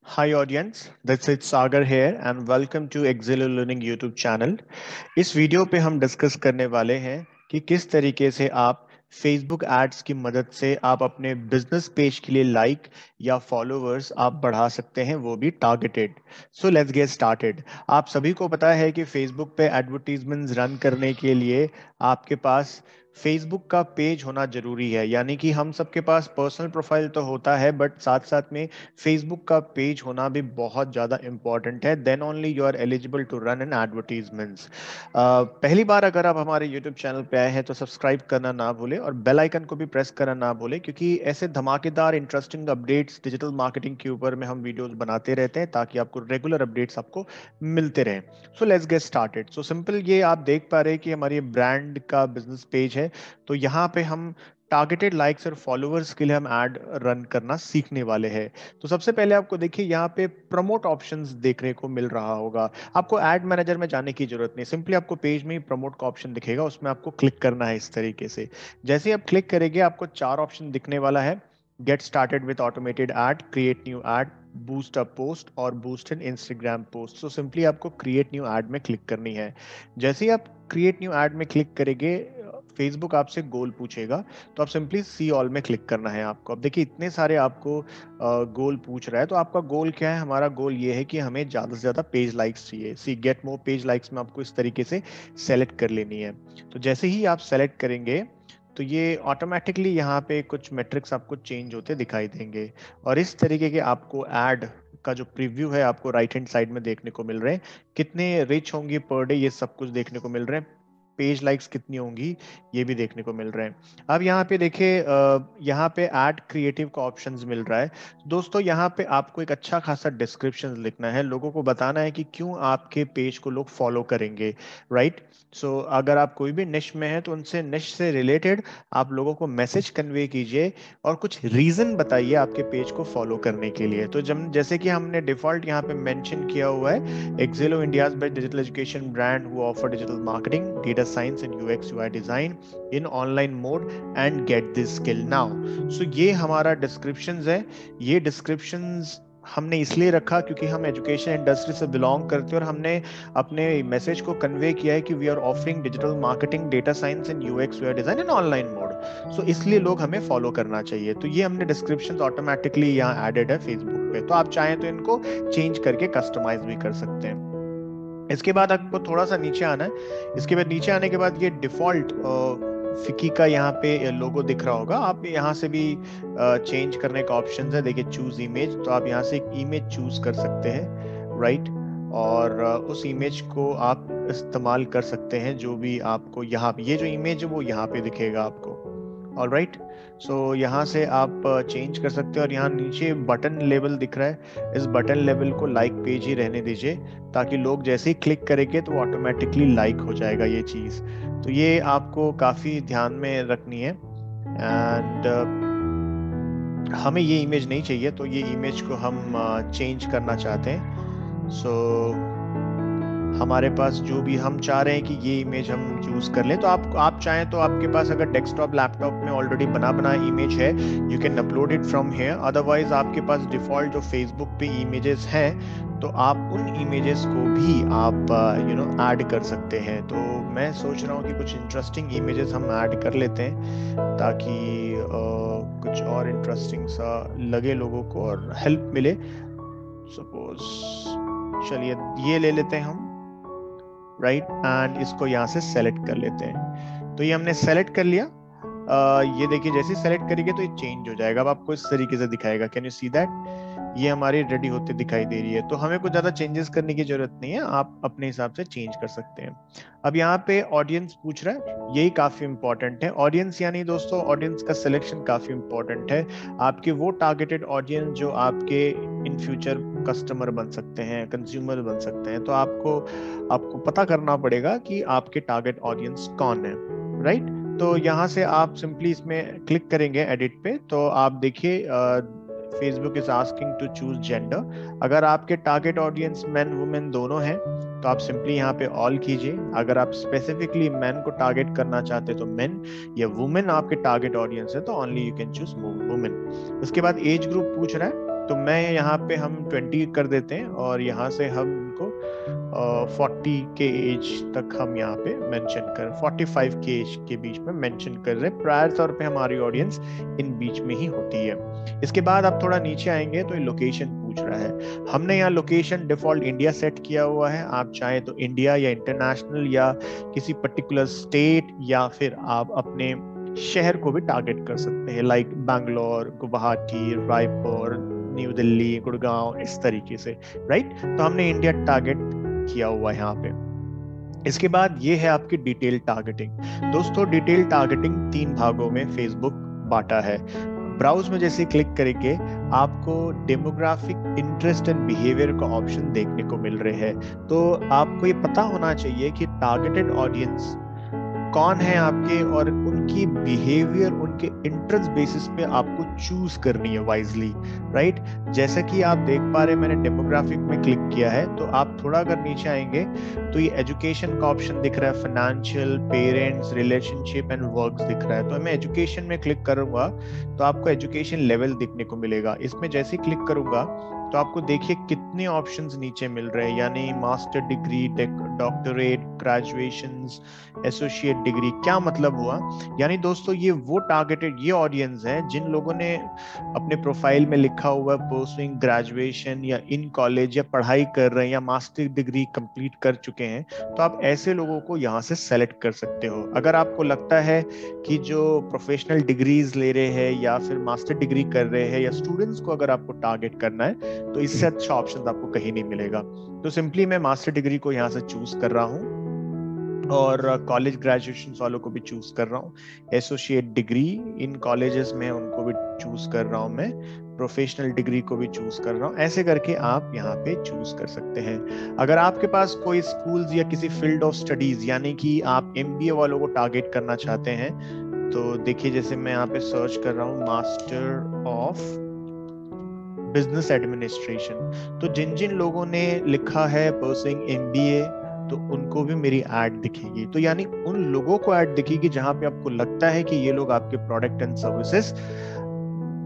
Hi audience, this is Sagar here and welcome to Exilo Learning YouTube channel. इस video पे हम discuss करने वाले हैं कि किस तरीके से आप Facebook एड्स की मदद से आप अपने बिजनेस पेज के लिए लाइक या फॉलोअर्स आप बढ़ा सकते हैं, वो भी targeted. So let's get started. आप सभी को पता है कि Facebook पे एडवर्टीजमेंट्स रन करने के लिए आपके पास फेसबुक का पेज होना जरूरी है, यानी कि हम सबके पास पर्सनल प्रोफाइल तो होता है बट साथ साथ में फेसबुक का पेज होना भी बहुत ज़्यादा इंपॉर्टेंट है। Then only you are eligible to run an advertisements. पहली बार अगर आप हमारे यूट्यूब चैनल पे आए हैं तो सब्सक्राइब करना ना भूलें और बेल आइकन को भी प्रेस करना ना भूलें, क्योंकि ऐसे धमाकेदार इंटरेस्टिंग अपडेट्स डिजिटल मार्केटिंग के ऊपर में हम वीडियोस बनाते रहते हैं ताकि आपको रेगुलर अपडेट्स आपको मिलते रहें। So let's get started. So simple, ये आप देख पा रहे हैं कि हमारी ब्रांड का बिजनेस पेज है। तो यहाँ पे हम टारगेटेड लाइक्स और फॉलोअर्स के लिए हम ऐड रन करना सीखने वाले हैं। तो सबसे पहले आपको देखिए यहाँ पे प्रमोट ऑप्शंस देखने को मिल रहा होगा। आपको ऐड मैनेजर में जाने की जरूरत नहीं, सिंपली आपको पेज में ही प्रमोट का ऑप्शन दिखेगा, उसमें आपको क्लिक करना है इस तरीके से। जैसे ही आप क्लिक करेंगे आपको चार ऑप्शन दिखने वाला है: get started with automated ad, create new ad, boost a post और boost in Instagram post. So simply आपको क्रिएट न्यू ऐड में क्लिक करनी है। जैसे ही आप क्रिएट न्यू ऐड में क्लिक करेंगे फेसबुक आपसे गोल पूछेगा, तो आप सिंपली सी ऑल में क्लिक करना है आपको। अब देखिए इतने सारे आपको गोल पूछ रहा है, तो आपका गोल क्या है? हमारा गोल ये है कि हमें ज़्यादा से ज़्यादा पेज लाइक्स चाहिए। सी गेट मोर पेज लाइक्स में आपको इस तरीके से सेलेक्ट कर लेनी है। तो जैसे ही आप सेलेक्ट करेंगे तो ये ऑटोमेटिकली यहाँ पे कुछ मेट्रिक्स आपको चेंज होते दिखाई देंगे और इस तरीके के आपको ऐड का जो प्रीव्यू है आपको राइट हैंड साइड में देखने को मिल रहे हैं। कितने रिच होंगी पर डे ये सब कुछ देखने को मिल रहे हैं। पेज लाइक्स कितनी होंगी ये भी देखने को मिल रहे हैं। अब यहाँ पे देखिए यहाँ पे ऐड क्रिएटिव का ऑप्शंस मिल रहा है। दोस्तों यहाँ पे आपको एक अच्छा खासा डिस्क्रिप्शन लिखना है, लोगों को बताना है कि क्यों आपके पेज को लोग फॉलो करेंगे, राइट। सो अगर आप कोई भी निश में है तो उनसे निश से रिलेटेड आप लोगों को मैसेज कन्वे कीजिए और कुछ रीजन बताइए आपके पेज को फॉलो करने के लिए। तो जब जैसे कि हमने डिफॉल्ट यहाँ पे मेंशन किया हुआ है, Exelo India's best digital education brand who offer digital marketing, data science and UX UI design in online mode and get this skill now। So ये हमारा डिस्क्रिप्शंस है। ये डिस्क्रिप्शंस हमने इसलिए रखा क्योंकि हम एजुकेशन इंडस्ट्री से बिलोंग करते हैं और हमने अपने मैसेज को कन्वे किया है कि we are offering digital marketing, data science and UX UI design in online mode. So इसलिए लोग हमें फॉलो करना चाहिए। तो ये हमने डिस्क्रिप्शन ऑटोमेटिकली यहाँ एडेड है फेसबुक पे, तो आप चाहें तो इनको चेंज करके कस्टमाइज भी कर सकते हैं। इसके बाद आपको थोड़ा सा नीचे आना है। इसके बाद नीचे आने के बाद ये डिफॉल्ट फिकी का यहाँ पे लोगो दिख रहा होगा, आप यहाँ से भी चेंज करने का ऑप्शन है। देखिए चूज इमेज, तो आप यहाँ से एक इमेज चूज कर सकते हैं, राइट। और उस इमेज को आप इस्तेमाल कर सकते हैं जो भी आपको यहाँ पे, ये जो इमेज है वो यहाँ पे दिखेगा आपको, ऑल राइट। सो यहाँ से आप चेंज कर सकते हैं और यहाँ नीचे बटन लेवल दिख रहा है, इस बटन लेवल को लाइक पेज ही रहने दीजिए ताकि लोग जैसे ही क्लिक करेंगे तो ऑटोमेटिकली लाइक हो जाएगा ये चीज़। तो ये आपको काफ़ी ध्यान में रखनी है। एंड हमें ये इमेज नहीं चाहिए, तो ये इमेज को हम चेंज करना चाहते हैं। सो हमारे पास जो भी हम चाह रहे हैं कि ये इमेज हम चूज कर लें, तो आप चाहें तो आपके पास अगर डेस्कटॉप लैपटॉप में ऑलरेडी बना इमेज है, you can upload it from here. Otherwise आपके पास डिफॉल्ट जो फेसबुक पे इमेजेस हैं तो आप उन इमेजेस को भी आप ऐड कर सकते हैं। तो मैं सोच रहा हूँ कि कुछ इंटरेस्टिंग इमेजेस हम ऐड कर लेते हैं ताकि कुछ और इंटरेस्टिंग सा लगे लोगों को और हेल्प मिले। सपोज चलिए ये ले लेते हैं हम, राइट। एंड इसको यहाँ से सेलेक्ट कर लेते हैं। तो ये हमने सेलेक्ट कर लिया। ये देखिए जैसे सेलेक्ट करेंगे तो ये चेंज हो जाएगा, अब आपको इस तरीके से दिखाएगा। Can you see that? ये हमारी रेडी होते दिखाई दे रही है। तो हमें कुछ ज्यादा चेंजेस करने की जरूरत नहीं है, आप अपने हिसाब से चेंज कर सकते हैं। अब यहाँ पे ऑडियंस पूछ रहा है, यही काफी इंपॉर्टेंट है। ऑडियंस यानी दोस्तों ऑडियंस का सिलेक्शन काफी इंपॉर्टेंट है। आपके वो टारगेटेड ऑडियंस जो आपके इन फ्यूचर कस्टमर बन सकते हैं, कंज्यूमर बन सकते हैं। तो आपको पता करना पड़ेगा कि आपके टारगेट ऑडियंस कौन है, राइट। तो यहाँ से आप सिंपली इसमें क्लिक करेंगे एडिट पे, तो आप देखिए Facebook is asking to choose gender. अगर आपके टारगेट ऑडियंस मेन वुमेन दोनों हैं तो आप सिंपली यहाँ पे ऑल कीजिए। अगर आप स्पेसिफिकली मेन को टारगेट करना चाहते हैं तो मेन, या वुमेन आपके टारगेट ऑडियंस है तो only you can choose women. उसके बाद एज ग्रुप पूछ रहा है, तो मैं यहाँ पे हम 20 कर देते हैं और यहाँ से हम इनको 40 के एज तक हम यहाँ पे मेंशन कर 45 के एज के बीच में मेंशन कर रहे हैं। प्रायर तौर पे हमारी ऑडियंस इन बीच में ही होती है। इसके बाद आप थोड़ा नीचे आएंगे तो ये लोकेशन पूछ रहा है। हमने यहाँ लोकेशन डिफॉल्ट इंडिया सेट किया हुआ है। आप चाहें तो इंडिया या इंटरनेशनल या किसी पर्टिकुलर स्टेट या फिर आप अपने शहर को भी टारगेट कर सकते हैं, लाइक बैंगलोर, गुवाहाटी, रायपुर, न्यू दिल्ली, गुड़गांव, इस तरीके से, राइट। तो हमने इंडिया टारगेट किया हुआ है यहाँ पे। इसके बाद ये है आपकी डिटेल टारगेटिंग। दोस्तों डिटेल टारगेटिंग 3 भागों में फेसबुक बांटा है। ब्राउज में जैसे क्लिक करेंगे आपको डेमोग्राफिक इंटरेस्ट एंड बिहेवियर का ऑप्शन देखने को मिल रहे हैं। तो आपको ये पता होना चाहिए कि टारगेटेड ऑडियंस कौन है आपके और उनकी बिहेवियर, उनके इंटरेस्ट बेसिस पे आपको चूज करनी है वाइजली, राइट। जैसा कि आप देख पा रहे हैं मैंने डेमोग्राफिक में क्लिक किया है, तो आप थोड़ा अगर नीचे आएंगे तो ये एजुकेशन का ऑप्शन दिख रहा है, financial, parents, relationship and works दिख रहा है। तो मैं एजुकेशन में क्लिक करूंगा तो आपको एजुकेशन लेवल दिखने को मिलेगा। इसमें जैसे ही क्लिक करूंगा तो आपको देखिए कितने ऑप्शंस नीचे मिल रहे हैं, यानी master degree, doctorate, graduations, associate degree. क्या मतलब हुआ, यानी दोस्तों ये वो टारगेटेड ये ऑडियंस है जिन लोगों ने अपने प्रोफाइल में लिखा हुआ है परसुइंग ग्रेजुएशन या इन कॉलेज या पढ़ाई कर रहे हैं या मास्टर डिग्री कंप्लीट कर चुके हैं। तो आप ऐसे लोगों को यहाँ से सेलेक्ट कर सकते हो। अगर आपको लगता है कि जो प्रोफेशनल डिग्रीज ले रहे हैं या फिर मास्टर डिग्री कर रहे हैं या स्टूडेंट्स को अगर आपको टारगेट करना है तो इससे अच्छा ऑप्शन आपको कहीं नहीं मिलेगा। तो सिंपली मैं मास्टर डिग्री को यहाँ से चूज कर रहा हूँ और कॉलेज ग्रेजुएशन वालों को भी चूज कर रहा हूँ। एसोसिएट डिग्री इन कॉलेजेस में उनको भी चूज कर रहा हूँ मैं, प्रोफेशनल डिग्री को भी चूज कर रहा हूँ। ऐसे करके आप यहाँ पे चूज कर सकते हैं। अगर आपके पास कोई स्कूल्स या किसी फील्ड ऑफ स्टडीज यानी कि आप एमबीए वालों को टारगेट करना चाहते हैं तो देखिए जैसे मैं यहाँ पे सर्च कर रहा हूँ मास्टर ऑफ बिजनेस एडमिनिस्ट्रेशन, तो जिन जिन लोगों ने लिखा है परसुइंग एमबीए तो उनको भी मेरी ऐड दिखेगी। तो यानी उन लोगों को ऐड दिखेगी जहां पे आपको लगता है कि ये लोग आपके प्रोडक्ट एंड सर्विसेज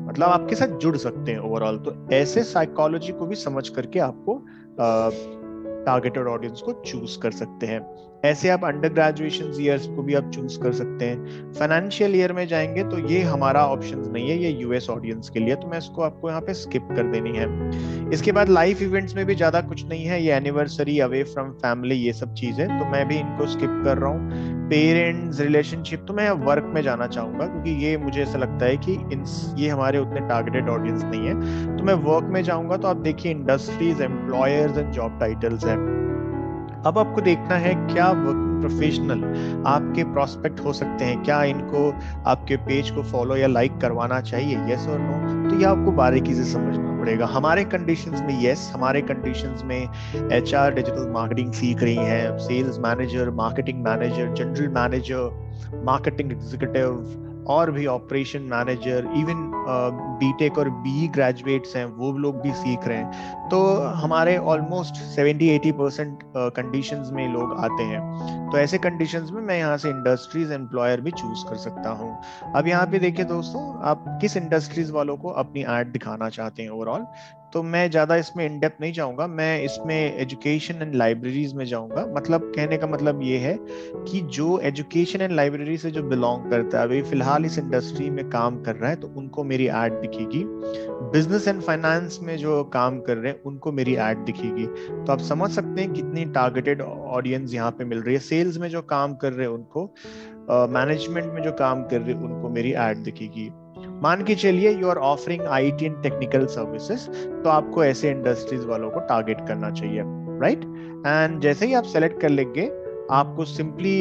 मतलब आपके साथ जुड़ सकते हैं ओवरऑल। तो ऐसे साइकोलॉजी को भी समझ करके आपको टारगेटेड ऑडियंस को चूज कर सकते हैं। ऐसे आप अंडर ग्रेजुएशन ईयर्स को भी आप चूज कर सकते हैं। फाइनेंशियल ईयर में जाएंगे तो ये हमारा ऑप्शन नहीं है, ये यूएस ऑडियंस के लिए, तो मैं इसको आपको यहाँ पे स्किप कर देनी है। इसके बाद लाइफ इवेंट्स में भी ज्यादा कुछ नहीं है, ये एनिवर्सरी, अवे फ्रॉम फैमिली, ये सब चीजें, तो मैं भी इनको स्किप कर रहा हूँ। पेरेंट्स, रिलेशनशिप, तो मैं वर्क में जाना चाहूंगा क्योंकि ये मुझे ऐसा लगता है कि ये हमारे उतने टारगेटेड ऑडियंस नहीं है, तो मैं वर्क में जाऊंगा। तो आप देखिए industries, employers and job titles है। अब आपको देखना है क्या वर्किंग प्रोफेशनल आपके प्रोस्पेक्ट हो सकते हैं, क्या इनको आपके पेज को फॉलो या लाइक करवाना चाहिए, यस और नो। तो ये आपको बारीकी से समझना पड़ेगा। हमारे कंडीशंस में यस, हमारे कंडीशंस में एचआर डिजिटल मार्केटिंग सीख रही हैं, sales manager, marketing manager, general manager, marketing executive और भी ऑपरेशन मैनेजर, इवन बीटेक और बीई ग्रेजुएट्स हैं वो लोग भी सीख रहे हैं। तो हमारे ऑलमोस्ट 70-80% कंडीशंस में लोग आते हैं। तो ऐसे कंडीशंस में मैं यहाँ से इंडस्ट्रीज, एम्प्लॉयर भी चूज कर सकता हूँ। अब यहाँ पे देखिए दोस्तों, आप किस इंडस्ट्रीज वालों को अपनी ऐड दिखाना चाहते हैं ओवरऑल। तो मैं ज्यादा इसमें इन डेप्थ नहीं जाऊंगा, मैं इसमें एजुकेशन एंड लाइब्रेरीज में जाऊंगा। मतलब कहने का मतलब ये है कि जो एजुकेशन एंड लाइब्रेरी से जो बिलोंग करता है, अभी फिलहाल इस इंडस्ट्री में काम कर रहा है, तो उनको मेरी ऐड दिखेगी। बिजनेस एंड फाइनेंस में जो काम कर रहे हैं उनको मेरी ऐड दिखेगी। तो आप समझ सकते हैं कितनी टारगेटेड ऑडियंस यहाँ पे मिल रही है। सेल्स में जो काम कर रहे हैं उनको, मैनेजमेंट में जो काम कर रहे हैं उनको मेरी ऐड दिखेगी। मान के चलिए you are offering IT and technical services, तो आपको ऐसे इंडस्ट्रीज वालों को टारगेट करना चाहिए, राइट। एंड जैसे ही आप सेलेक्ट कर लेंगे आपको सिंपली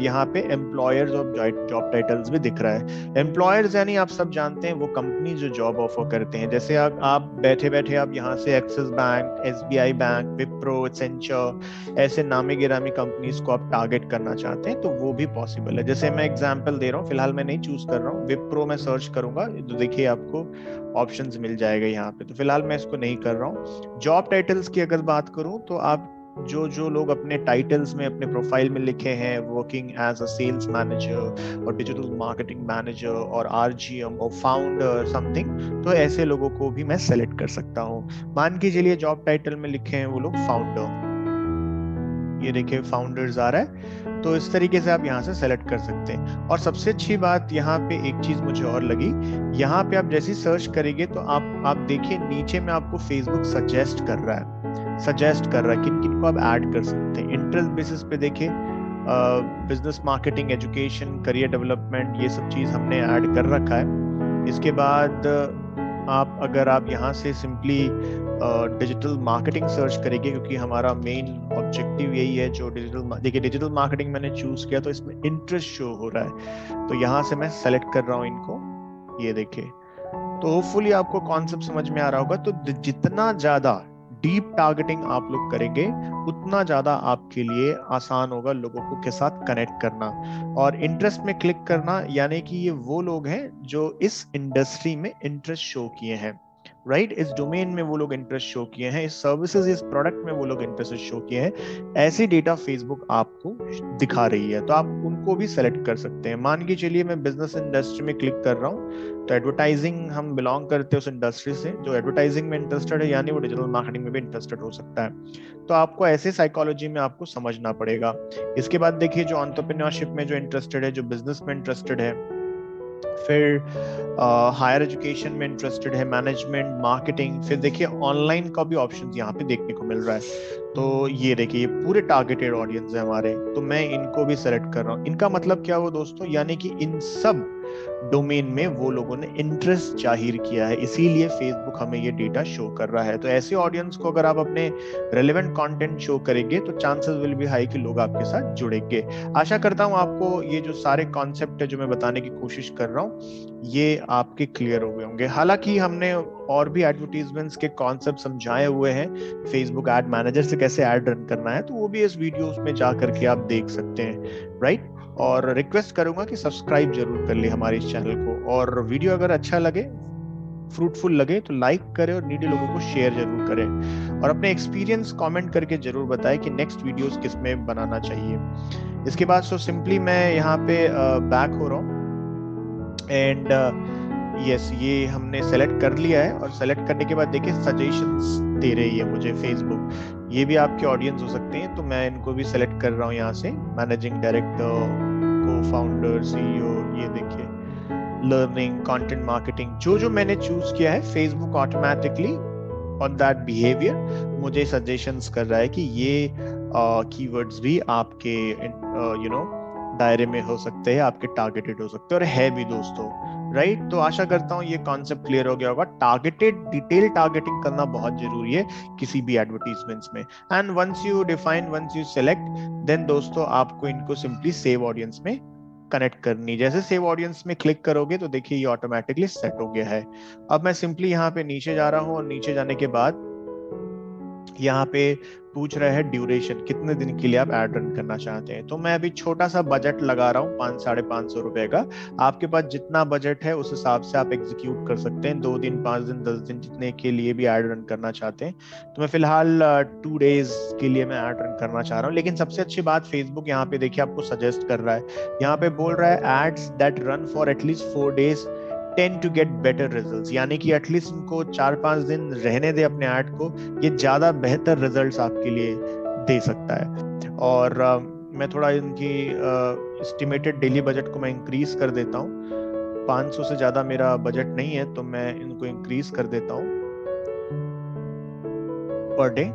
यहाँ पे एम्प्लॉयर्स और जॉब टाइटल्स भी दिख रहा है। एम्प्लॉयर्स यानी आप सब जानते हैं वो कंपनी जो जॉब ऑफर करते हैं। जैसे आप बैठे बैठे आप यहाँ से axis bank, SBI bank, Wipro, Accenture, ऐसे नामी गिरामी कंपनीज को आप टारगेट करना चाहते हैं तो वो भी पॉसिबल है। जैसे मैं एग्जांपल दे रहा हूँ, फिलहाल मैं नहीं चूज कर रहा हूँ, विप्रो में सर्च करूंगा तो देखिए आपको ऑप्शंस मिल जाएगा यहाँ पे। तो फिलहाल मैं इसको नहीं कर रहा हूँ। जॉब टाइटल्स की अगर बात करूँ तो आप जो जो लोग अपने टाइटल्स में अपने प्रोफाइल में लिखे हैं working as a sales manager और डिजिटल मार्केटिंग मैनेजर और आरजीएम और फाउंडर समथिंग, तो ऐसे लोगों को भी मैं सेलेक्ट कर सकता हूँ। मान के चलिए जॉब टाइटल में लिखे हैं वो लोग फाउंडर, ये देखिए फाउंडर्स आ रहा है, तो इस तरीके से आप यहाँ से सेलेक्ट कर सकते हैं। और सबसे अच्छी बात यहाँ पे एक चीज मुझे और लगी, यहाँ पे आप जैसे सर्च करेंगे तो आप देखिए नीचे में आपको फेसबुक सजेस्ट कर रहा है किन किन को आप ऐड कर सकते हैं। इंटरेस्ट बेसिस पे देखिए business marketing, education, career development, ये सब चीज हमने ऐड कर रखा है। इसके बाद अगर आप यहाँ से सिंपली डिजिटल मार्केटिंग सर्च करेंगे, क्योंकि हमारा मेन ऑब्जेक्टिव यही है, जो डिजिटल मार्केटिंग मैंने चूज किया तो इसमें इंटरेस्ट शो हो रहा है, तो यहाँ से मैं सेलेक्ट कर रहा हूँ इनको, ये देखिए। तो होपफुली आपको कॉन्सेप्ट समझ में आ रहा होगा। तो जितना ज्यादा डीप टारगेटिंग आप लोग करेंगे उतना ज्यादा आपके लिए आसान होगा लोगों को के साथ कनेक्ट करना। और इंटरेस्ट में क्लिक करना यानी कि ये वो लोग हैं जो इस इंडस्ट्री में इंटरेस्ट शो किए हैं, राइट, इस डोमेन में वो लोग इंटरेस्ट शो किए हैं, इस सर्विसेज, इस प्रोडक्ट में वो लोग इंटरेस्ट शो किए हैं। ऐसी डेटा फेसबुक आपको दिखा रही है, तो आप उनको भी सेलेक्ट कर सकते हैं। मान के चलिए मैं बिजनेस इंडस्ट्री में क्लिक कर रहा हूँ, तो एडवर्टाइजिंग हम बिलोंग करते हैं उस इंडस्ट्री से, जो एडवर्टाइजिंग में इंटरेस्टेड है यानी वो डिजिटल मार्केटिंग में भी इंटरेस्टेड हो सकता है। तो आपको ऐसे साइकोलॉजी में आपको समझना पड़ेगा। इसके बाद देखिए जो एंटरप्रेन्योरशिप में जो इंटरेस्टेड है, जो बिजनेस में इंटरेस्टेड है, फिर हायर एजुकेशन में इंटरेस्टेड है, मैनेजमेंट, मार्केटिंग, फिर देखिए ऑनलाइन का भी ऑप्शन यहाँ पे देखने को मिल रहा है। तो ये देखिए ये पूरे टारगेटेड ऑडियंस है हमारे, तो मैं इनको भी सेलेक्ट कर रहा हूँ। इनका मतलब क्या हुआ दोस्तों, यानी कि इन सब डोमेन में वो लोगों ने इंटरेस्ट जाहिर किया है, इसीलिए फेसबुक हमें ये डेटा शो कर रहा है। तो ऐसे ऑडियंस को अगर आप अपने रेलेवेंट कंटेंट शो करेंगे तो चांसेस विल बी हाई कि लोग आपके साथ जुड़ेंगे। आशा करता हूं आपको ये जो सारे कॉन्सेप्ट है जो मैं बताने की कोशिश कर रहा हूं ये आपके क्लियर हो गए होंगे। हालांकि हमने और भी एडवर्टीजमेंट्स के कॉन्सेप्ट समझाए हुए हैं, फेसबुक एड मैनेजर से कैसे एड रन करना है, तो वो भी इस वीडियोस में जा करके आप देख सकते हैं, राइट। और रिक्वेस्ट करूंगा कि सब्सक्राइब जरूर कर ले हमारे इस चैनल को, और वीडियो अगर अच्छा लगे, फ्रूटफुल लगे तो लाइक करें और नीडी लोगों को शेयर जरूर करें, और अपने एक्सपीरियंस कमेंट करके जरूर बताएं कि नेक्स्ट वीडियोस किस में बनाना चाहिए। इसके बाद सिंपली मैं यहाँ पे बैक हो रहा हूँ एंड यस, ये हमने सेलेक्ट कर लिया है। और सेलेक्ट करने के बाद देखिए सजेशंस दे रही है मुझे फेसबुक, ये भी आपके ऑडियंस हो सकते हैं, तो मैं इनको भी सेलेक्ट कर रहा हूँ यहाँ से। मैनेजिंग डायरेक्टर, को फाउंडर, सीईओ, ये देखिए लर्निंग, कंटेंट मार्केटिंग, जो जो मैंने चूज किया है Facebook automatically on that behaviour मुझे सजेशंस कर रहा है कि ये कीवर्ड्स भी आपके दायरे में हो सकते हैं, आपके टारगेटेड हो सकते हैं, और है भी दोस्तों, राइट। तो आशा करता हूँ ये कॉन्सेप्ट क्लियर हो गया होगा। टारगेटेड डिटेल टारगेटिंग करना बहुत जरूरी है किसी भी एडवर्टीजमेंट्स में। And once you define, once you select, then दोस्तों आपको इनको सिंपली सेव ऑडियंस में कनेक्ट करनी। जैसे सेव ऑडियंस में क्लिक करोगे तो देखिए ये ऑटोमेटिकली सेट हो गया है। अब मैं सिंपली यहाँ पे नीचे जा रहा हूँ, और नीचे जाने के बाद यहाँ पे पूछ रहा है ड्यूरेशन, कितने दिन के लिए आप एड रन करना चाहते हैं। तो मैं अभी छोटा सा बजट लगा रहा हूँ 500-550 रुपए का। आपके पास जितना बजट है उस हिसाब से आप एग्जीक्यूट कर सकते हैं, 2 दिन, 5 दिन, 10 दिन, जितने के लिए भी एड रन करना चाहते हैं। तो मैं फिलहाल 2 डेज के लिए मैं एड रन करना चाह रहा हूँ। लेकिन सबसे अच्छी बात, फेसबुक यहाँ पे देखिए आपको सजेस्ट कर रहा है, यहाँ पे बोल रहा है ads that run for at least 4 days tend to get better results, यानी कि एटलीस्ट इनको 4-5 दिन रहने दे अपने ऐड को, ये ज्यादा बेहतर रिजल्ट्स आपके लिए दे सकता है। और मैं थोड़ा इनकी एस्टिमेटेड डेली बजट को मैं इंक्रीज कर देता हूँ, 500 से ज्यादा मेरा बजट नहीं है, तो मैं इनको इंक्रीज कर देता हूँ पर डे।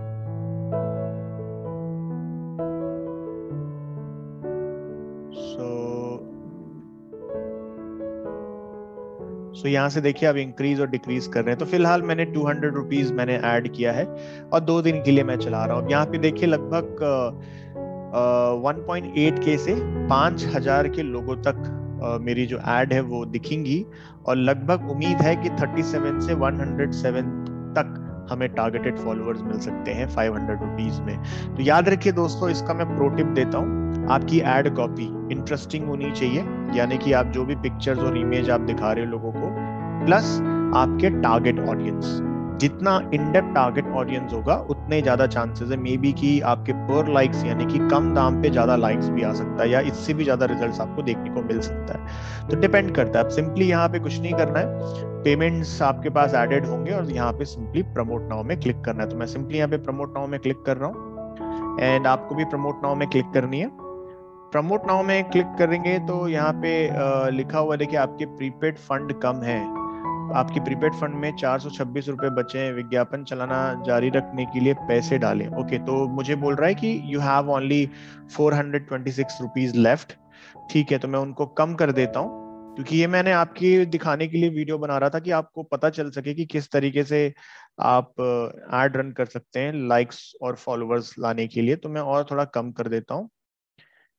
सो यहाँ से देखिए अब इंक्रीज और डिक्रीज कर रहे हैं। तो फिलहाल मैंने 200 रुपीज मैंने ऐड किया है और 2 दिन के लिए मैं चला रहा हूँ। यहाँ पे देखिए लगभग 1.8K से 5,000 के लोगों तक मेरी जो ऐड है वो दिखेंगी, और लगभग उम्मीद है कि 37 से 107 तक हमें टारगेटेड फॉलोअर्स मिल सकते हैं 500 रुपीज में। तो याद रखिए दोस्तों, इसका मैं प्रो टिप देता हूँ, आपकी एड कॉपी इंटरेस्टिंग होनी चाहिए, यानी कि आप जो भी पिक्चर्स और इमेज आप दिखा रहे हो लोगों को, प्लस आपके टारगेट ऑडियंस, जितना इन डेप्थ टारगेट ऑडियंस होगा उतने ज्यादा चांसेस है मे बी कि आपके पर लाइक्स यानी कि कम दाम पे ज्यादा लाइक्स भी आ सकता है या इससे भी ज्यादा रिजल्ट्स आपको देखने को मिल सकता है। तो डिपेंड करता है, आप सिंपली यहाँ पे कुछ नहीं करना है, पेमेंट्स आपके पास एडेड होंगे और यहाँ पे सिंपली प्रमोट नाउ में क्लिक करना है। तो मैं सिंपली यहाँ पे प्रमोट नाउ में क्लिक कर रहा हूँ एंड आपको भी प्रमोट नाउ में क्लिक करनी है। प्रमोट नाउ में क्लिक करेंगे तो यहाँ पे लिखा हुआ देखिए आपके प्रीपेड फंड कम है, आपकी प्रीपेड फंड में 426 रुपए बचे हैं, विज्ञापन चलाना जारी रखने के लिए पैसे डालें। ओके, तो मुझे बोल रहा है कि you have only 426 rupees left. ठीक है, तो मैं उनको कम कर देता हूँ क्योंकि ये मैंने आपकी दिखाने के लिए वीडियो बना रहा था कि आपको पता चल सके कि किस तरीके से आप एड रन कर सकते हैं लाइक्स और फॉलोअर्स लाने के लिए। तो मैं और थोड़ा कम कर देता हूँ।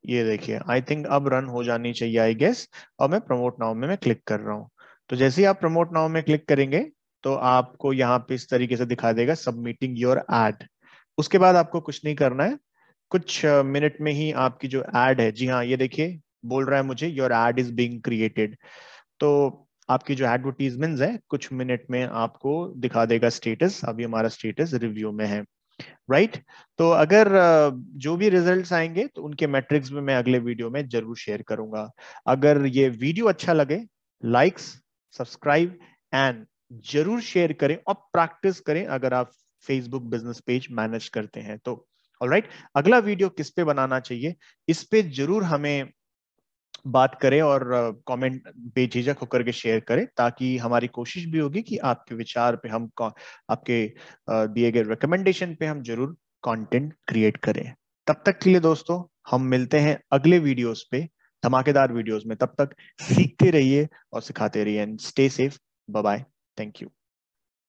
ये देखिए, आई थिंक अब रन हो जानी चाहिए आई गेस। और मैं प्रमोट नाउ में मैं क्लिक कर रहा हूँ। तो जैसे ही आप प्रमोट नाउ में क्लिक करेंगे तो आपको यहाँ पे इस तरीके से दिखा देगा सबमिटिंग योर एड। उसके बाद आपको कुछ नहीं करना है, कुछ मिनट में ही आपकी जो एड है, जी हाँ ये देखिए बोल रहा है मुझे your add is being created. तो आपकी जो एडवर्टीजमेंट है कुछ मिनट में आपको दिखा देगा स्टेटस। अभी हमारा स्टेटस रिव्यू में है, राइट। तो अगर जो भी रिजल्ट्स आएंगे तो उनके मैट्रिक्स में मैं अगले वीडियो में जरूर शेयर करूंगा। अगर ये वीडियो अच्छा लगे, लाइक्स, सब्सक्राइब एंड जरूर शेयर करें और प्रैक्टिस करें अगर आप फेसबुक बिजनेस पेज मैनेज करते हैं तो। ऑलराइट, अगला वीडियो किस पे बनाना चाहिए इस पे जरूर हमें बात करें और कमेंट बेझिझक होकर के शेयर करें, ताकि हमारी कोशिश भी होगी कि आपके विचार पे हम आपके दिए गए रिकमेंडेशन पे हम जरूर कंटेंट क्रिएट करें। तब तक के लिए दोस्तों हम मिलते हैं अगले वीडियोस पे, धमाकेदार वीडियोस में। तब तक सीखते रहिए और सिखाते रहिए and stay safe. Bye bye, thank you.